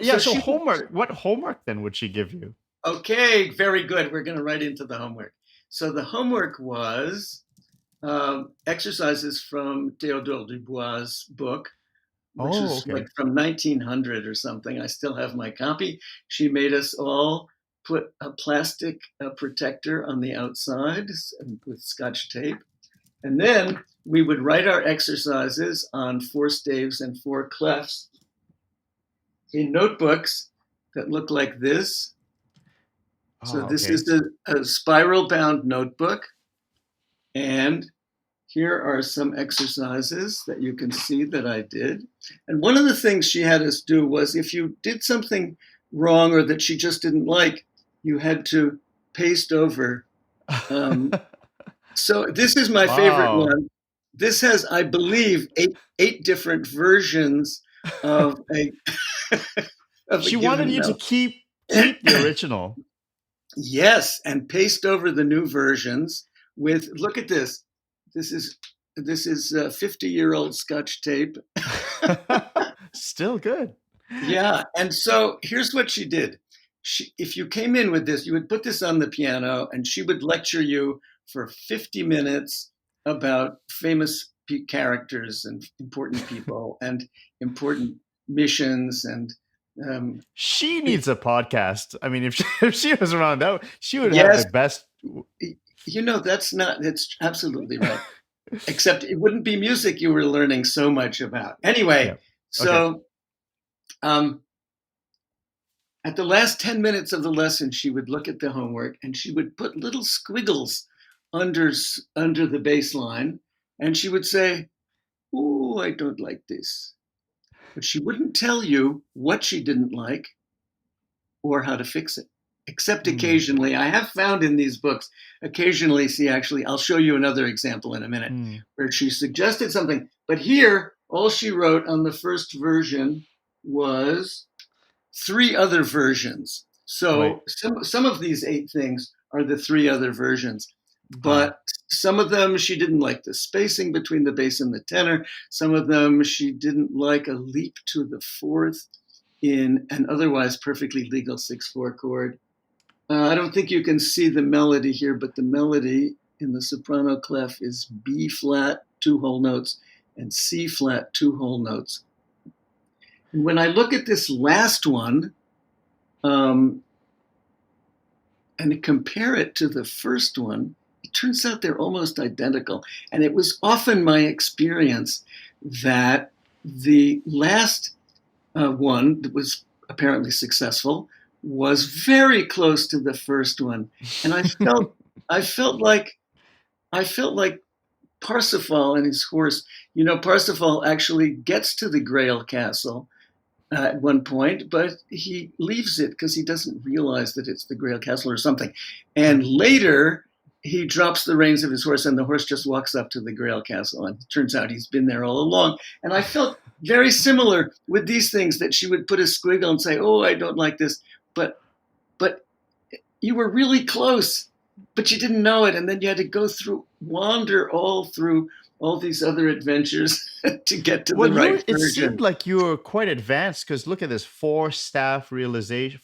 Yeah, So so she homework. What homework then would she give you? okay, very good. We're going to write into the homework. So the homework was exercises from Théodore Dubois' book, which Oh, is okay. like from 1900 or something. I still have my copy. She made us all put a plastic protector on the outside with scotch tape. And then we would write our exercises on four staves and four clefs in notebooks that look like this. So Oh, this okay. is a spiral bound notebook. And here are some exercises that you can see that I did. And one of the things she had us do was if you did something wrong or that she just didn't like, you had to paste over. Um, so this is my favorite Wow. one. This has, I believe, eight different versions of a of a She wanted given you to note. keep the original. Yes, and paste over the new versions with. Look at this. This is this is 50-year-old Scotch tape. Still good. Yeah, and so here's what she did. If you came in with this, you would put this on the piano, and she would lecture you for 50 minutes about famous characters and important people and important missions and um, She needs a podcast. I mean, if she was around, she would have the yes, best. that's not. It's absolutely right. Except it wouldn't be music you were learning so much about. Anyway, Yeah. Okay. so um, at the last 10 minutes of the lesson, she would look at the homework and she would put little squiggles under, under the baseline. And she would say, "Oh, I don't like this." But she wouldn't tell you what she didn't like or how to fix it. Except Mm, occasionally, I have found in these books, occasionally, see, actually, I'll show you another example in a minute, mm, where she suggested something. But here, all she wrote on the first version was three other versions. right. So some of these eight things are the three other versions. Ah. But some of them she didn't like the spacing between the bass and the tenor. Some of them she didn't like a leap to the fourth in an otherwise perfectly legal 6/4 chord. I don't think you can see the melody here, but the melody in the soprano clef is B flat, two whole notes, and C flat, two whole notes. And when I look at this last one, um, and compare it to the first one, it turns out they're almost identical. And it was often my experience that the last one that was apparently successful was very close to the first one. And I felt like, I felt like Parsifal and his horse. Parsifal actually gets to the Grail Castle at one point, but he leaves it because he doesn't realize that it's the Grail Castle or something. And later, he drops the reins of his horse, and the horse just walks up to the Grail Castle. And it turns out he's been there all along. And I felt very similar with these things that she would put a squiggle and say, "Oh, I don't like this," but but you were really close, but you didn't know it, and then you had to wander all through all these other adventures to get to the Well, right it seemed version. like you were quite advanced because look at this four staff realization.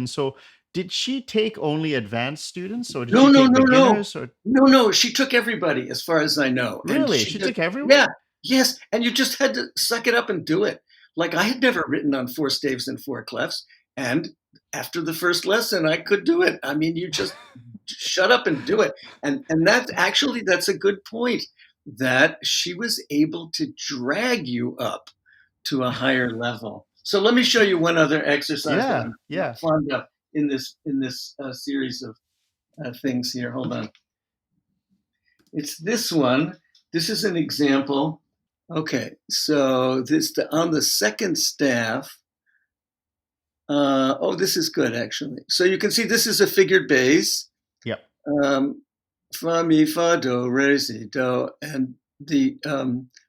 So, did she take only advanced students, or did No, she no, take no, no. beginners? Or No, no. She took everybody, as far as I know. And really, she took everyone? yeah, yes. And you just had to suck it up and do it. Like I had never written on four staves and four clefs. And after the first lesson, I could do it. I mean, you just shut up and do it. And that's a good point that she was able to drag you up to a higher level. So let me show you one other exercise that Yeah, I'm yeah. fond of in this series of things here. Hold on. It's this one. This is an example. Okay, so on the second staff. Oh, this is good actually. So you can see this is a figured bass. Yep. Fa mi fa do re si do, and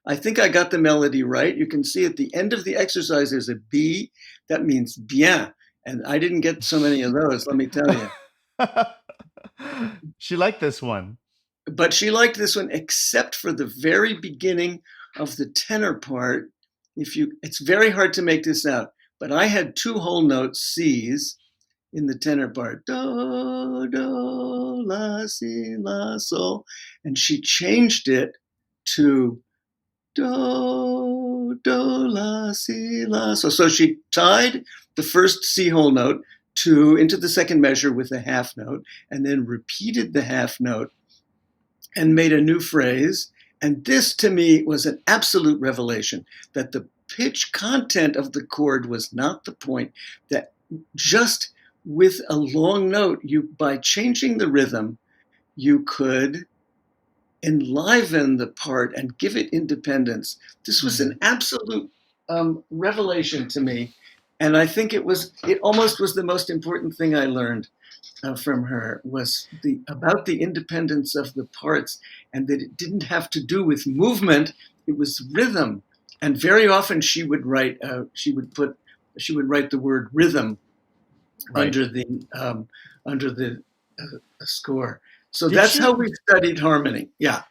I think I got the melody right. You can see at the end of the exercise there's a B. That means bien, and I didn't get so many of those. Let me tell you. She liked this one. But she liked this one except for the very beginning of the tenor part. It's very hard to make this out, but I had two whole note C's in the tenor part. Do, do, la, si, la, sol. And she changed it to do, do, la, si, la, sol. So she tied the first C whole note into the second measure with a half note, and then repeated the half note and made a new phrase. And this to me was an absolute revelation, that the pitch content of the chord was not the point, that just with a long note, by changing the rhythm, you could enliven the part and give it independence. This was an absolute revelation to me. And I think it almost was the most important thing I learned from her, was about the independence of the parts, and that it didn't have to do with movement, it was rhythm. And very often she would write the word rhythm Right. under the score. So Did that's how she we studied harmony. Yeah.